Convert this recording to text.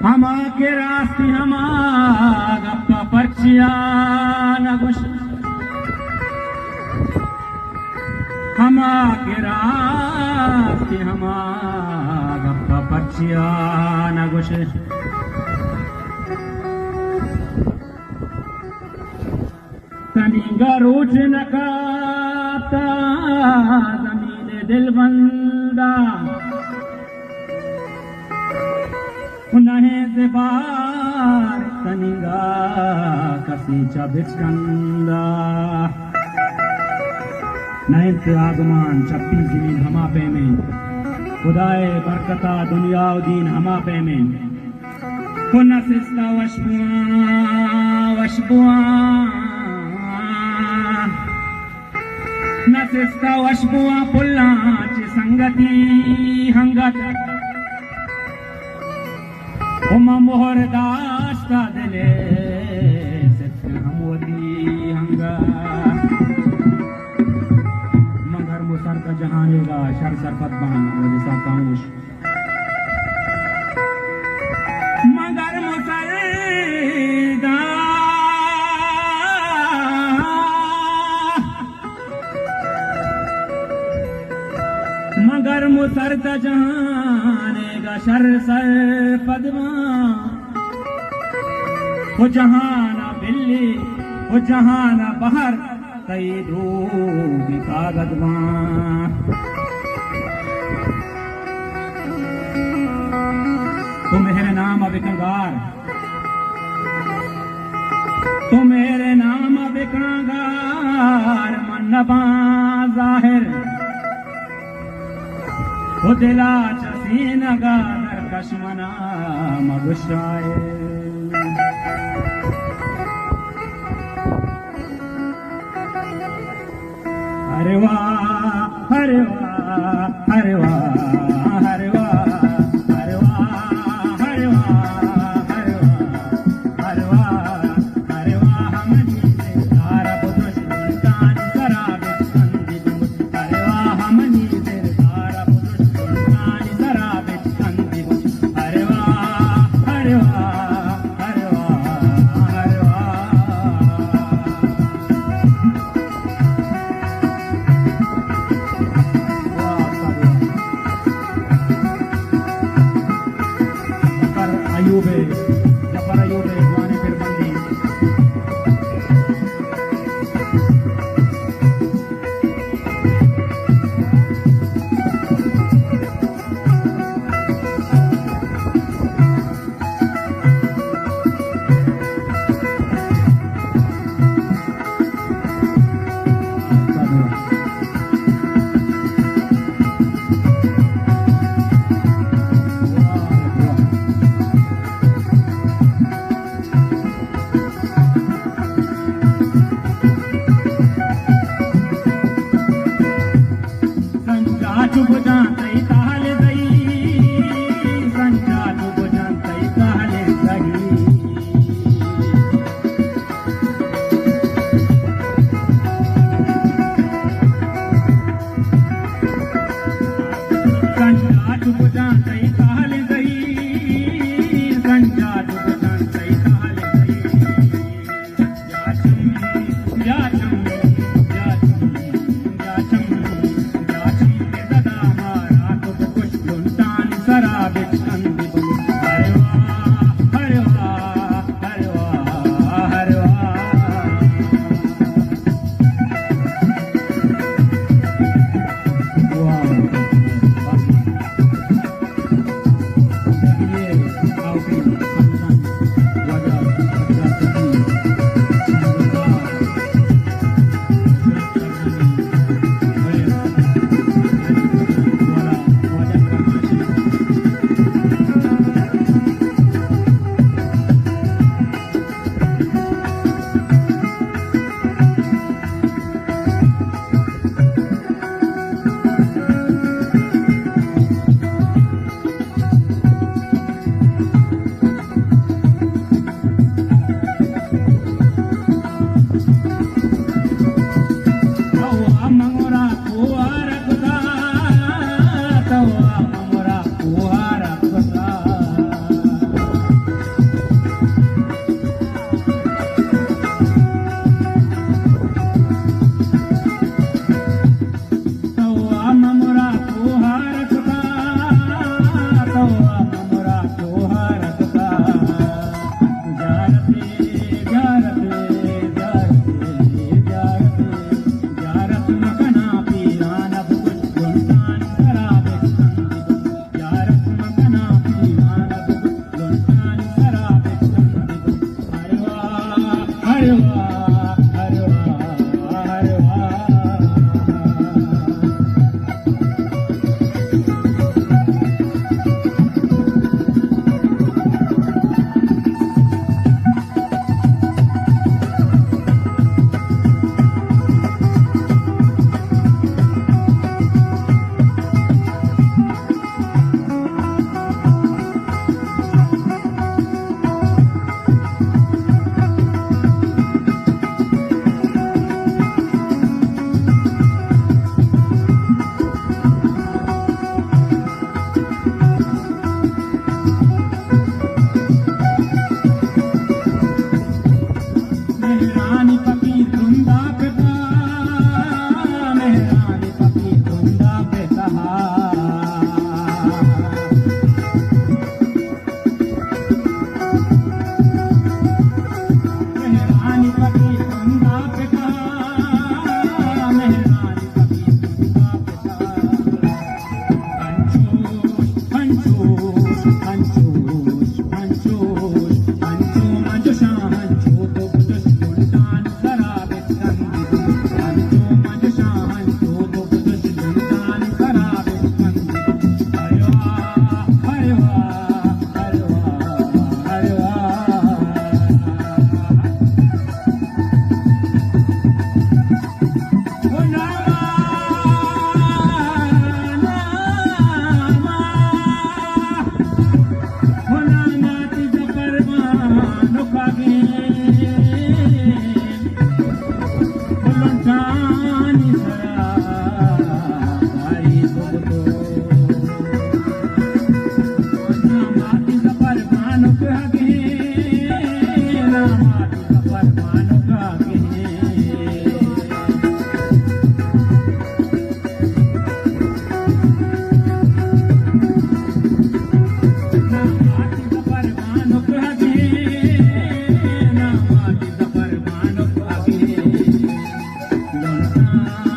हमा के रास्ते हमा गप्पा पर्चिया नगुश हमा के रास्ते हमा गप्पा पर्चिया नगुश तनिंगा रोज नकाता जमीन दिल बंदा उन्हें से बार तनिंगा कसी चबिचंदा नयंत आगमान 26 जमीन हमा पे में खुदाए बरकता दुनिया दीन हमा पे में कुनसिस्ता वशबुआ नसिस्ता वशबुआ पुल्ला ची संगति हंगत उमा मोहर दास्ता दिले सिर्फ हमवती हंगा मगर मुसर का जहानेगा शर सरपत बान वजसा काउश मगर मुसर दा मगर मुसर का जहानेगा शर सर पदमा वो जहाना बिल्ली वो जहाना बहर कई धूप कागदमा तो मेरे नाम अब कंगार तो मेरे नाम अब कंगार मनबा जाहिर वो दिला चसीनगा दर कश्मना मगुशाए हरे वाह हरे वाह हरे वाह हरे वाह हरे वाह हरे वाह हरे वाह हरे वाह हरे वाह हमनी से तारा बुदुश कान शराब कंदी हरे वाह हमनी से तारा बुदुश कान शराब कंदी हरे वाह हरे वाह हरे वाह हरे वाह Thank you.